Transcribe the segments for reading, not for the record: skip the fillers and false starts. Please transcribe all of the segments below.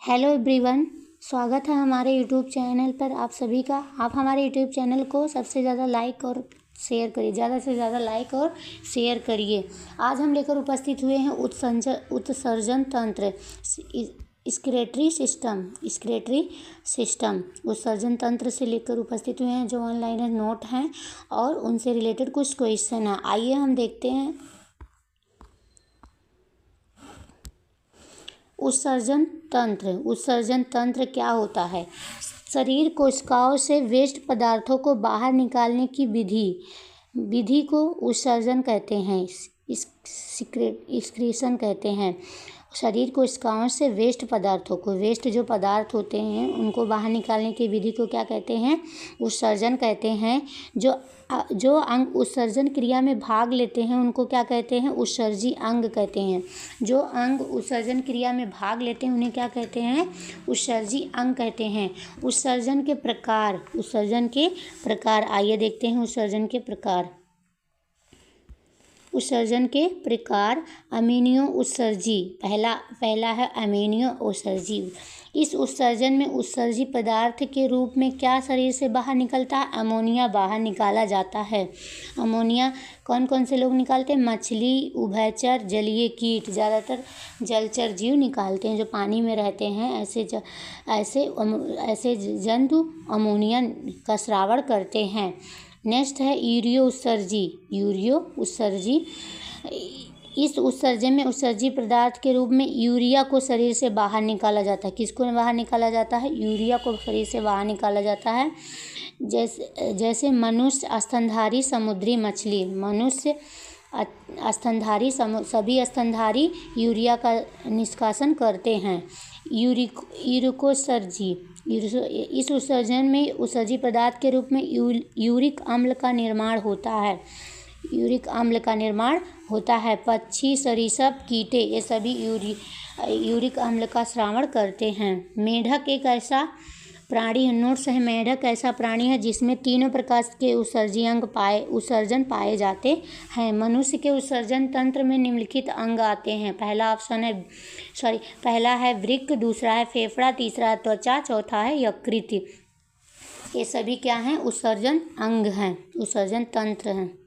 Hello everyone, स्वागत है हमारे यूट्यूब चैनल पर आप सभी का। आप हमारे यूट्यूब चैनल को सबसे ज़्यादा लाइक और शेयर करिए, ज़्यादा से ज़्यादा लाइक और शेयर करिए। आज हम लेकर उपस्थित हुए हैं उत्सर्जन तंत्र, स्क्रेटरी सिस्टम उत्सर्जन तंत्र से लेकर उपस्थित हुए हैं, जो ऑनलाइन नोट हैं और उनसे रिलेटेड कुछ क्वेश्चन हैं। आइए हम देखते हैं। उत्सर्जन तंत्र क्या होता है? शरीर कोशिकाओं से वेस्ट पदार्थों को बाहर निकालने की विधि को उत्सर्जन कहते हैं, एक्सक्रीशन कहते हैं। शरीर कोशिकाओं से वेस्ट जो पदार्थ होते हैं उनको बाहर निकालने की विधि को क्या कहते हैं? उत्सर्जन कहते हैं। जो अंग उत्सर्जन क्रिया में भाग लेते हैं उनको क्या कहते हैं? उत्सर्जी अंग कहते हैं। जो अंग उत्सर्जन क्रिया में भाग लेते हैं उन्हें क्या कहते हैं? उत्सर्जी अंग कहते हैं। उत्सर्जन के प्रकार आइए देखते हैं। उत्सर्जन के प्रकार अमीनियो उत्सर्जी, पहला है अमीनियो उत्सर्जी। इस उत्सर्जन में उत्सर्जी पदार्थ के रूप में क्या शरीर से बाहर निकलता है? अमोनिया बाहर निकाला जाता है। अमोनिया कौन कौन से लोग निकालते हैं? मछली, उभयचर, जलीय कीट, ज़्यादातर जलचर जीव निकालते हैं जो पानी में रहते हैं। ऐसे जंतु अमोनिया का स्रावण करते हैं। नेक्स्ट है यूरियो उत्सर्जी। इस उत्सर्जन में उत्सर्जी पदार्थ के रूप में यूरिया को शरीर से बाहर निकाला जाता है। किसको बाहर निकाला जाता है? यूरिया को शरीर से बाहर निकाला जाता है। जैसे मनुष्य, स्तनधारी, समुद्री मछली। मनुष्य, स्तनधारी, सभी स्तनधारी यूरिया का निष्कासन करते हैं। यूरिकोत्सर्जी, इस उत्सर्जन में उत्सर्जी पदार्थ के रूप में यूरिक अम्ल का निर्माण होता है। पक्षी, सरीसृप, कीटे ये सभी यूरिक अम्ल का स्रावण करते हैं। मेढक एक ऐसा प्राणी, नोट्स है, मेढक ऐसा प्राणी है जिसमें तीनों प्रकार के उत्सर्जन पाए जाते हैं। मनुष्य के उत्सर्जन तंत्र में निम्नलिखित अंग आते हैं। पहला है वृक्क, दूसरा है फेफड़ा, तीसरा है त्वचा, चौथा है यकृत। ये सभी क्या हैं? उत्सर्जन अंग हैं, उत्सर्जन तंत्र हैं।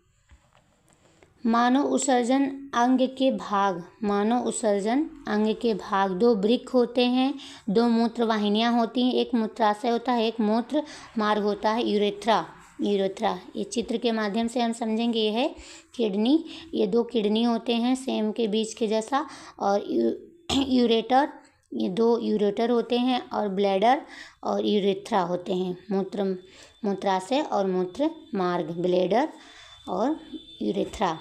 मानव उत्सर्जन अंग के भाग दो वृक्क होते हैं, दो मूत्र वाहिनियाँ होती हैं, एक मूत्राशय होता है, एक मूत्र मार्ग होता है, यूरेथ्रा। ये चित्र के माध्यम से हम समझेंगे। ये है किडनी, ये दो किडनी होते हैं सेम के बीच के जैसा, और यूरेटर, ये दो यूरेटर होते हैं, और ब्लैडर और यूरेथ्रा होते हैं। मूत्राशय और मूत्र मार्ग, ब्लैडर और यूरेथ्रा।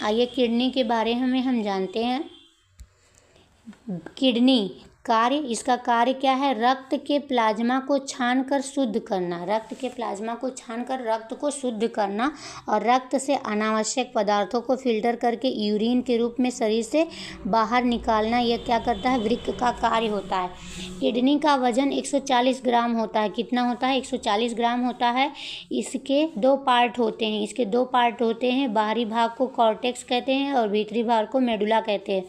आइए किडनी के बारे में हम जानते हैं। किडनी इसका कार्य क्या है? रक्त के प्लाज्मा को छानकर शुद्ध करना, रक्त को शुद्ध करना और रक्त से अनावश्यक पदार्थों को फिल्टर करके यूरिन के रूप में शरीर से बाहर निकालना, यह क्या करता है? वृक्क का कार्य होता है। किडनी का वजन 140 ग्राम होता है। कितना होता है? 140 ग्राम होता है। इसके दो पार्ट होते हैं। बाहरी भाग को कॉर्टेक्स कहते हैं और भीतरी भाग को मेडुला कहते हैं।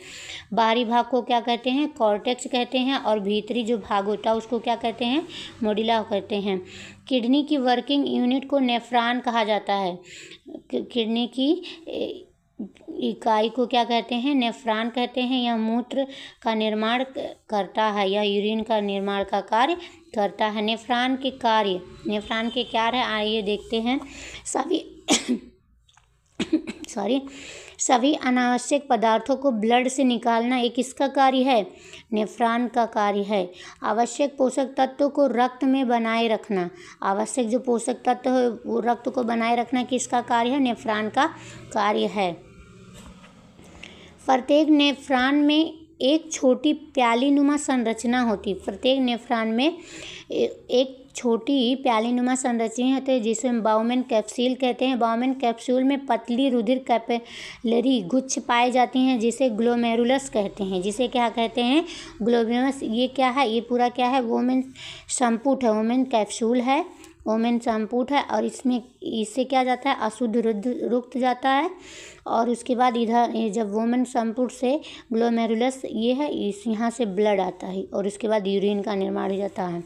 बाहरी भाग को क्या कहते हैं? कॉर्टेक्स कहते हैं, और भीतरी जो भाग होता है उसको क्या कहते हैं? मेडुला कहते हैं। किडनी की वर्किंग यूनिट को नेफ्रॉन कहा जाता है। किडनी की इकाई को क्या कहते हैं? नेफ्रॉन कहते हैं। यह मूत्र का निर्माण करता है, यह यूरिन का निर्माण का कार्य करता है। नेफ्रॉन के क्या है? आइए देखते हैं। सभी अनावश्यक पदार्थों को ब्लड से निकालना एक किसका कार्य है? नेफ्रॉन का कार्य है। आवश्यक पोषक तत्वों को रक्त में बनाए रखना, आवश्यक जो पोषक तत्व है वो रक्त को बनाए रखना किसका कार्य है? नेफ्रॉन का कार्य है। प्रत्येक नेफ्रॉन में एक छोटी प्यालीनुमा संरचना होती है। प्रत्येक नेफ्रॉन में एक छोटी प्यालीनुमा संरचना होती है जिसे बाउमेन कैप्सूल कहते हैं। बाउमेन कैप्सूल में पतली रुधिर कैपिलरी गुच्छ पाए जाती हैं जिसे ग्लोमेरुलस कहते हैं। जिसे क्या कहते हैं? ग्लोमेरुलस। ये क्या है? ये पूरा क्या है? वोमेन संपुट है, वोमेन कैप्सूल है। वोमेन संपुट है और इससे क्या जाता है, अशुद्ध रुक्त जाता है। और उसके बाद इधर जब वोमेन संपुट से ग्लोमेरुलस ये है, यहाँ से ब्लड आता है और उसके बाद यूरिन का निर्माण हो जाता है।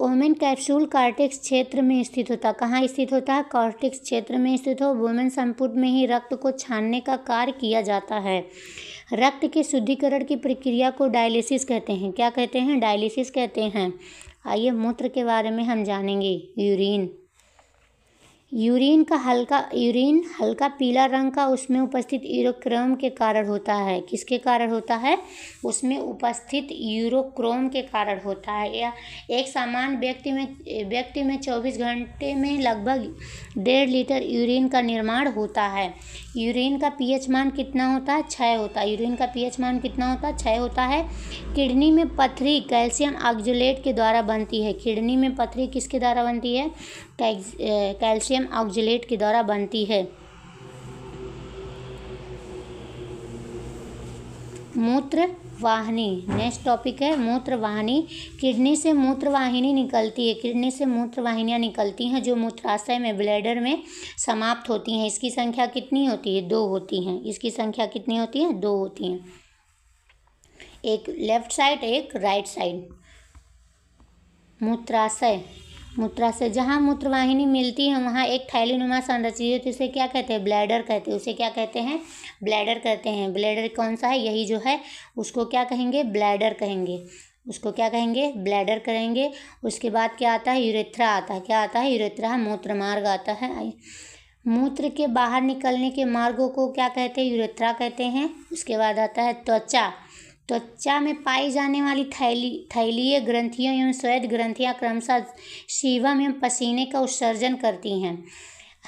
वोमेन कैप्सूल कॉर्टेक्स क्षेत्र में स्थित होता है। कहाँ स्थित होता है? कॉर्टेक्स क्षेत्र में स्थित हो। वोमेन संपुट में ही रक्त को छानने का कार्य किया जाता है। रक्त के शुद्धिकरण की प्रक्रिया को डायलिसिस कहते हैं। क्या कहते हैं? डायलिसिस कहते हैं। आइए मूत्र के बारे में हम जानेंगे। यूरिन हल्का पीला रंग का उसमें उपस्थित यूरोक्रोम के कारण होता है। किसके कारण होता है? उसमें उपस्थित यूरोक्रोम के कारण होता है। या एक सामान्य व्यक्ति में 24 घंटे में लगभग 1.5 लीटर यूरिन का निर्माण होता है। यूरिन का पीएच मान कितना होता है? 6 होता है। यूरिन का पीएच मान कितना होता है? 6 होता है। किडनी में पथरी कैल्शियम ऑक्जेलेट के द्वारा बनती है। किडनी में पथरी किसके द्वारा बनती है? कैल्शियम ऑक्जेलेट के द्वारा बनती है। मूत्र वाहिनी, नेक्स्ट टॉपिक है मूत्र वाहिनी। किडनी से मूत्र वाहिनी निकलती है। किडनी से मूत्र वाहिनियाँ निकलती हैं जो मूत्राशय में ब्लैडर में समाप्त होती हैं। इसकी संख्या कितनी होती है? 2 होती हैं। इसकी संख्या कितनी होती है? 2 होती हैं। एक लेफ्ट साइड, एक राइट साइड। मूत्राशय जहाँ मूत्रवाहिनी मिलती है वहाँ एक थैलीनुमा संरचना होती है। उसे क्या कहते हैं? ब्लैडर कहते हैं। उसे क्या कहते हैं? ब्लैडर कहते हैं। ब्लैडर कौन सा है? यही जो है उसको क्या कहेंगे? ब्लैडर कहेंगे। उसको क्या कहेंगे? ब्लैडर करेंगे। उसके बाद क्या आता है? यूरेथ्रा आता है। क्या आता है? यूरेथ्रा, मूत्र मार्ग आता है। मूत्र के बाहर निकलने के मार्गों को क्या कहते हैं? यूरेथ्रा कहते हैं। उसके बाद आता है त्वचा में पाई जाने वाली थैलीय ग्रंथियों एवं श्वेत ग्रंथियां क्रमशः सीवम एवं पसीने का उत्सर्जन करती हैं।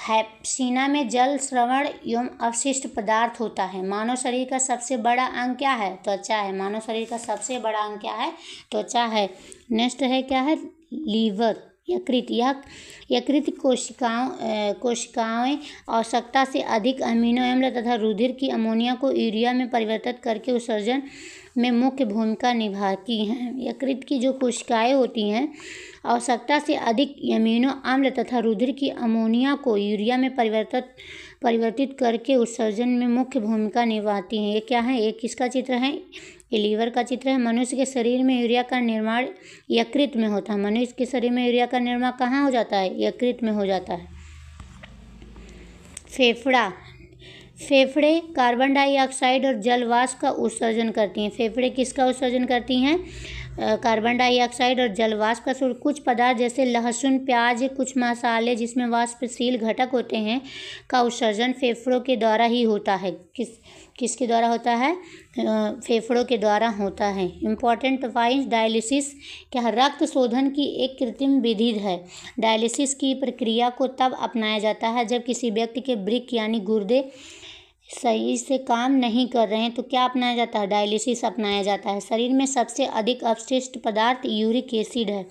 पसीना में जल, श्वसन एवं अवशिष्ट पदार्थ होता है। मानव शरीर का सबसे बड़ा अंग क्या है? त्वचा है। मानव शरीर का सबसे बड़ा अंग क्या है? त्वचा है। नेक्स्ट है क्या है? लीवर, यकृत कोशिकाएं आवश्यकता से अधिक अमीनो अम्ल तथा रुधिर की अमोनिया को यूरिया में परिवर्तित करके उत्सर्जन में मुख्य भूमिका निभाती हैं। यकृत की जो कोशिकाएं होती हैं आवश्यकता से अधिक अमीनो अम्ल तथा रुधिर की अमोनिया को यूरिया में परिवर्तित करके उत्सर्जन में मुख्य भूमिका निभाती हैं। ये क्या है? ये किसका चित्र है? ये लीवर का चित्र है। मनुष्य के शरीर में यूरिया का निर्माण यकृत में होता है। मनुष्य के शरीर में यूरिया का निर्माण कहाँ हो जाता है? यकृत में हो जाता है। फेफड़े कार्बन डाइऑक्साइड और जल वाष्प का उत्सर्जन करती हैं। फेफड़े किसका उत्सर्जन करती हैं? कार्बन डाइऑक्साइड और जल वाष्प का। कुछ पदार्थ जैसे लहसुन, प्याज, कुछ मसाले जिसमें वाष्पशील घटक होते हैं का उत्सर्जन फेफड़ों के द्वारा ही होता है। किसके द्वारा होता है? फेफड़ों के द्वारा होता है। इम्पॉर्टेंट पॉइंट, डायलिसिस क्या? रक्त शोधन की एक कृत्रिम विधि है। डायलिसिस की प्रक्रिया को तब अपनाया जाता है जब किसी व्यक्ति के वृक्क यानी गुर्दे सही से काम नहीं कर रहे हैं तो क्या अपनाया जाता है? डायलिसिस अपनाया जाता है। शरीर में सबसे अधिक अपशिष्ट पदार्थ यूरिक एसिड है।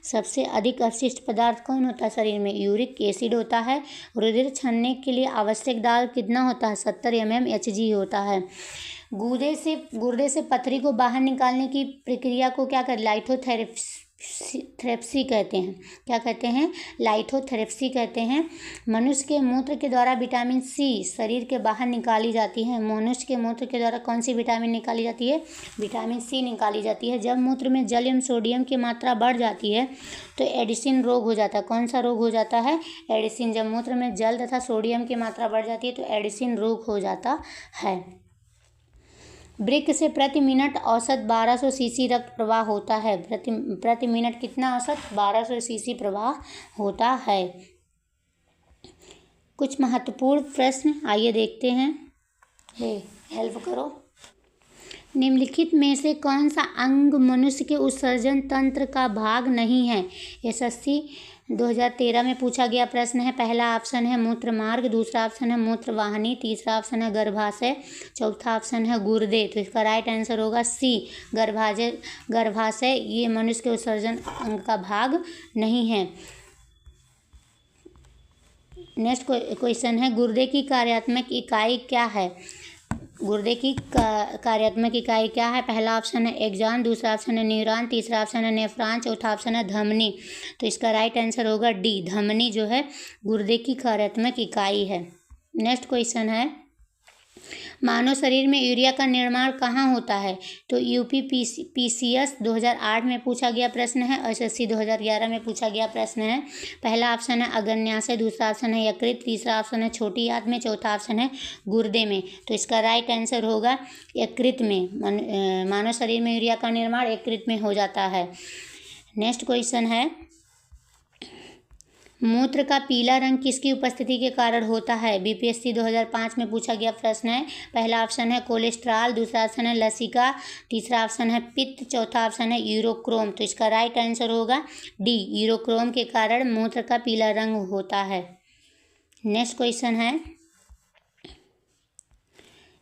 सबसे अधिक अपशिष्ट पदार्थ कौन होता है शरीर में? यूरिक एसिड होता है। रुधिर छानने के लिए आवश्यक दाब कितना होता है? 70 mmHg होता है। गुर्दे से पथरी को बाहर निकालने की प्रक्रिया को क्या कर? लाइथोथेरेपी कहते हैं। क्या कहते हैं? लाइथोथेरेपी कहते हैं। मनुष्य के मूत्र के द्वारा विटामिन सी शरीर के बाहर निकाली जाती है। मनुष्य के मूत्र के द्वारा कौन सी विटामिन निकाली जाती है? विटामिन सी निकाली जाती है। जब मूत्र में जल एवं सोडियम की मात्रा बढ़ जाती है तो एडिशन रोग हो जाता है। कौन सा रोग हो जाता है? एडिशन। जब मूत्र में जल तथा सोडियम की मात्रा बढ़ जाती है तो एडिशन रोग हो जाता है। वृक्क से प्रति मिनट औसत 1200 सीसी रक्त प्रवाह होता है। प्रति मिनट कितना औसत? 1200 सीसी प्रवाह होता है। कुछ महत्वपूर्ण प्रश्न आइए देखते हैं। हेल्प करो। निम्नलिखित में से कौन सा अंग मनुष्य के उत्सर्जन तंत्र का भाग नहीं है? SSC 2013 में पूछा गया प्रश्न है। पहला ऑप्शन है मूत्र मार्ग, दूसरा ऑप्शन है मूत्र वाहिनी, तीसरा ऑप्शन है गर्भाशय, चौथा ऑप्शन है गुर्दे। तो इसका राइट आंसर होगा सी, गर्भाशय। ये मनुष्य के उत्सर्जन अंग का भाग नहीं है। नेक्स्ट क्वेश्चन है गुर्दे की कार्यात्मक इकाई क्या है? गुर्दे की कार्यात्मक इकाई क्या है? पहला ऑप्शन है एक्सॉन, दूसरा ऑप्शन है न्यूरॉन, तीसरा ऑप्शन है नेफ्रॉन, चौथा ऑप्शन है धमनी। तो इसका राइट आंसर होगा डी, धमनी जो है गुर्दे की कार्यात्मक इकाई है। नेक्स्ट क्वेश्चन है, मानव शरीर में यूरिया का निर्माण कहाँ होता है? तो यूपीपीसीएस 2008 में पूछा गया प्रश्न है, एसएससी 2011 में पूछा गया प्रश्न है। पहला ऑप्शन है अग्न्याशय, दूसरा ऑप्शन है यकृत, तीसरा ऑप्शन है छोटी आंत में, चौथा ऑप्शन है गुर्दे में। तो इसका राइट आंसर होगा यकृत में। मानव शरीर में यूरिया का निर्माण यकृत में हो जाता है। नेक्स्ट क्वेश्चन है, मूत्र का पीला रंग किसकी उपस्थिति के कारण होता है? बीपीएससी 2005 में पूछा गया प्रश्न है। पहला ऑप्शन है कोलेस्ट्रॉल, दूसरा ऑप्शन है लसिका, तीसरा ऑप्शन है पित्त, चौथा ऑप्शन है यूरोक्रोम। तो इसका राइट आंसर होगा डी, यूरोक्रोम के कारण मूत्र का पीला रंग होता है। नेक्स्ट क्वेश्चन है,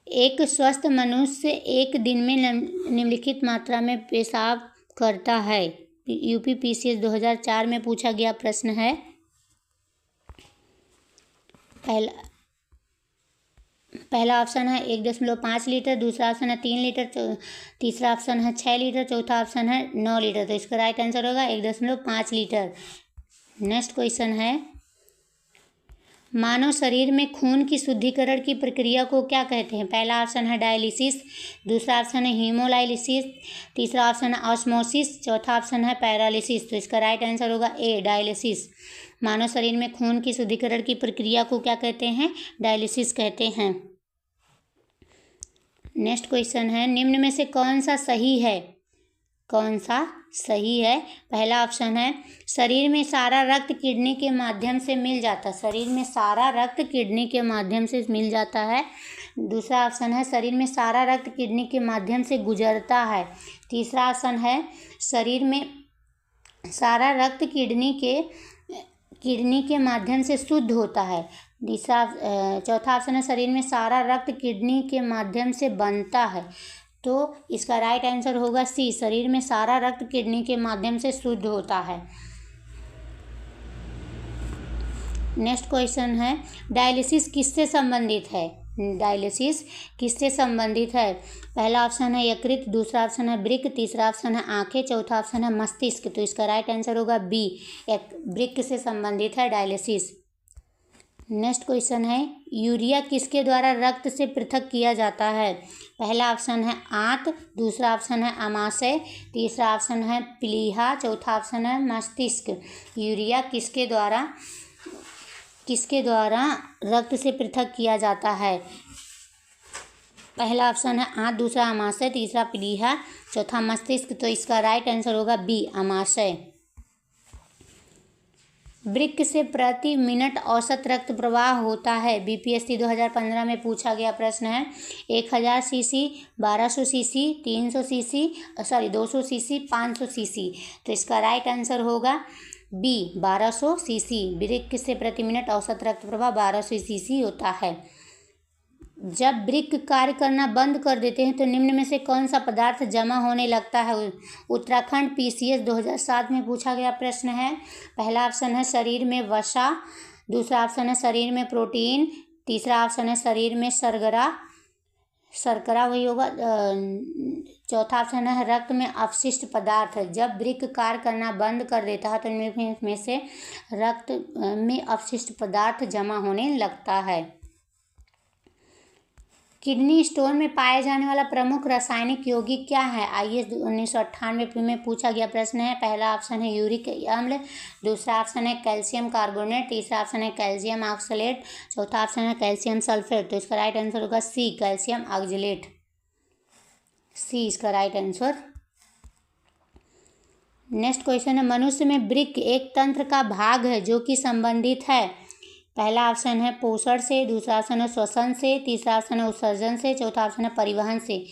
एक स्वस्थ मनुष्य एक दिन में निम्नलिखित मात्रा में पेशाब करता है। यूपीपीसीएस 2004 में पूछा गया प्रश्न है। पहला ऑप्शन है 1.5 लीटर, दूसरा ऑप्शन है 3 लीटर, तीसरा ऑप्शन है 6 लीटर, चौथा ऑप्शन है 9 लीटर। तो इसका राइट आंसर होगा 1.5 लीटर। नेक्स्ट क्वेश्चन है, मानव शरीर में खून की शुद्धिकरण की प्रक्रिया को क्या कहते हैं? पहला ऑप्शन है डायलिसिस, दूसरा ऑप्शन है हीमोलाइसिस, तीसरा ऑप्शन है ऑस्मोसिस, चौथा ऑप्शन है पैरालिसिस। तो इसका राइट आंसर होगा ए, डायलिसिस। मानव शरीर में खून की शुद्धिकरण की प्रक्रिया को क्या कहते हैं? डायलिसिस कहते हैं। नेक्स्ट क्वेश्चन है, निम्न में से कौन सा सही है? कौन सा सही है? पहला ऑप्शन है शरीर में सारा रक्त किडनी के माध्यम से मिल जाता है। शरीर में सारा रक्त किडनी के माध्यम से मिल जाता है। दूसरा ऑप्शन है शरीर में सारा रक्त किडनी के माध्यम से गुजरता है। तीसरा ऑप्शन है शरीर में सारा रक्त किडनी के माध्यम से शुद्ध होता है। चौथा ऑप्शन है शरीर में सारा रक्त किडनी के माध्यम से बनता है। तो इसका राइट आंसर होगा सी, शरीर में सारा रक्त किडनी के माध्यम से शुद्ध होता है। नेक्स्ट क्वेश्चन है, डायलिसिस किससे संबंधित है? डायलिसिस किससे संबंधित है? पहला ऑप्शन है यकृत, दूसरा ऑप्शन है वृक्क, तीसरा ऑप्शन है आंखें, चौथा ऑप्शन है मस्तिष्क। तो इसका राइट आंसर होगा बी, वृक्क से संबंधित है डायलिसिस। नेक्स्ट क्वेश्चन है, यूरिया किसके द्वारा रक्त से पृथक किया जाता है? पहला ऑप्शन है आंत, दूसरा ऑप्शन है आमाशय, तीसरा ऑप्शन है प्लीहा, चौथा ऑप्शन है मस्तिष्क। यूरिया किसके द्वारा रक्त से पृथक किया जाता है? पहला ऑप्शन है आंत, दूसरा आमाशय, तीसरा प्लीहा, चौथा मस्तिष्क। तो इसका राइट आंसर होगा बी, आमाशय। वृक्क से प्रति मिनट औसत रक्त प्रवाह होता है। बीपीएससी 2015 में पूछा गया प्रश्न है। 1000 CC, 1200 CC, 300 CC, 200 CC, 500 CC. तो इसका राइट आंसर होगा बी, 1200 सीसी। वृक्क से प्रति मिनट औसत रक्त प्रवाह 1200 सीसी होता है। जब वृक्क कार्य करना बंद कर देते हैं तो निम्न में से कौन सा पदार्थ जमा होने लगता है? उत्तराखंड पीसीएस 2007 में पूछा गया प्रश्न है। पहला ऑप्शन है शरीर में वसा, दूसरा ऑप्शन है शरीर में प्रोटीन, तीसरा ऑप्शन है शरीर में शर्करा वही होगा, चौथा ऑप्शन है रक्त में अपशिष्ट पदार्थ। जब वृक्क कार्य करना बंद कर देता है तो इनमें से रक्त में अपशिष्ट पदार्थ जमा होने लगता है। किडनी स्टोन में पाए जाने वाला प्रमुख रासायनिक यौगिक क्या है? आईएएस 1998 में पूछा गया प्रश्न है। पहला ऑप्शन है यूरिक अम्ल, दूसरा ऑप्शन है कैल्शियम कार्बोनेट, तीसरा ऑप्शन है कैल्शियम ऑक्सलेट, चौथा ऑप्शन है कैल्शियम सल्फेट। तो इसका राइट आंसर होगा सी, कैल्शियम ऑक्सलेट। सी इसका राइट आंसर। नेक्स्ट क्वेश्चन है, मनुष्य में वृक्क एक तंत्र का भाग है जो कि संबंधित है। पहला ऑप्शन है पोषण से, दूसरा ऑप्शन है श्वसन से, तीसरा ऑप्शन है उत्सर्जन से, चौथा ऑप्शन है परिवहन से।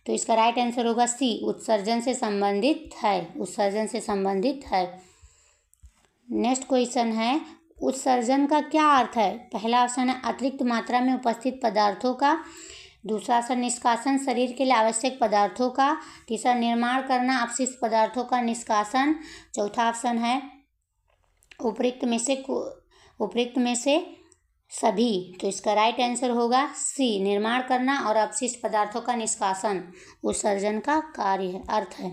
तो इसका राइट आंसर होगा सी, उत्सर्जन से संबंधित है। उत्सर्जन से संबंधित है। नेक्स्ट क्वेश्चन है, उत्सर्जन का क्या अर्थ है? पहला ऑप्शन है अतिरिक्त मात्रा में उपस्थित पदार्थों का, दूसरा ऑप्शन निष्कासन शरीर के लिए आवश्यक पदार्थों का, तीसरा निर्माण करना अपशिष्ट पदार्थों का निष्कासन, चौथा ऑप्शन है उपयुक्त में से सभी, तो इसका राइट आंसर होगा सी, निर्माण करना और अपशिष्ट पदार्थों का निष्कासन उत्सर्जन का कार्य है, अर्थ है।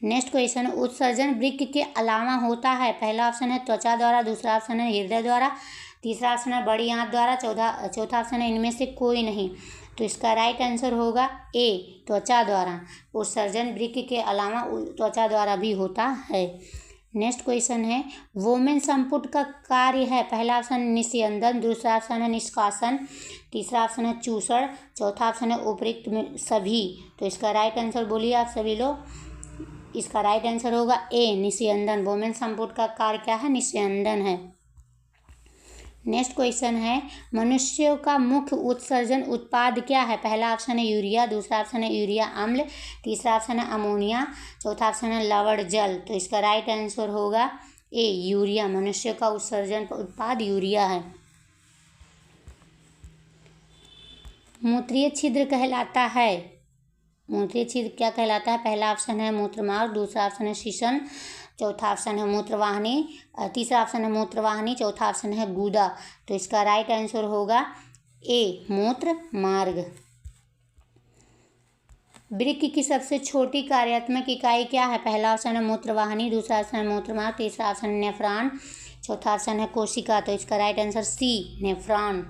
नेक्स्ट क्वेश्चन, उत्सर्जन वृक्क के अलावा होता है। पहला ऑप्शन है त्वचा द्वारा, दूसरा ऑप्शन है हृदय द्वारा, तीसरा ऑप्शन है बड़ी आंत द्वारा, चौथा ऑप्शन है इनमें से कोई नहीं। तो इसका राइट आंसर होगा ए, त्वचा द्वारा। उत्सर्जन वृक्क के अलावा त्वचा द्वारा भी होता है। नेक्स्ट क्वेश्चन है, वोमेन संपुट का कार्य है। पहला ऑप्शन निस्यंदन, दूसरा ऑप्शन है निष्कासन, तीसरा ऑप्शन है चूषण, चौथा ऑप्शन है उपयुक्त में सभी। तो इसका राइट आंसर बोलिए आप सभी लोग। इसका राइट आंसर होगा ए, निस्यंदन। वोमेन संपुट का कार्य क्या है? निस्यंदन है। नेक्स्ट क्वेश्चन है, मनुष्यों का मुख्य उत्सर्जन उत्पाद क्या है? पहला ऑप्शन है यूरिया, दूसरा ऑप्शन है यूरिया अम्ल, तीसरा ऑप्शन है अमोनिया, चौथा ऑप्शन है लवण जल। तो इसका राइट आंसर होगा ए, यूरिया। मनुष्य का उत्सर्जन उत्पाद यूरिया है। मूत्रीय छिद्र कहलाता है। मूत्रीय छिद्र क्या कहलाता है? पहला ऑप्शन है मूत्रमार्ग, दूसरा ऑप्शन है शीशन, चौथा ऑप्शन है मूत्रवाहिनी, तीसरा ऑप्शन है मूत्रवाहिनी, चौथा ऑप्शन है गूदा। तो इसका राइट आंसर होगा ए, मूत्र मार्ग। वृक्क की सबसे छोटी कार्यात्मक इकाई क्या है? पहला ऑप्शन है मूत्रवाहिनी, दूसरा ऑप्शन है मूत्रमार्ग, तीसरा ऑप्शन है नेफ्रॉन, चौथा ऑप्शन है कोशिका। तो इसका राइट आंसर सी, नेफ्रॉन।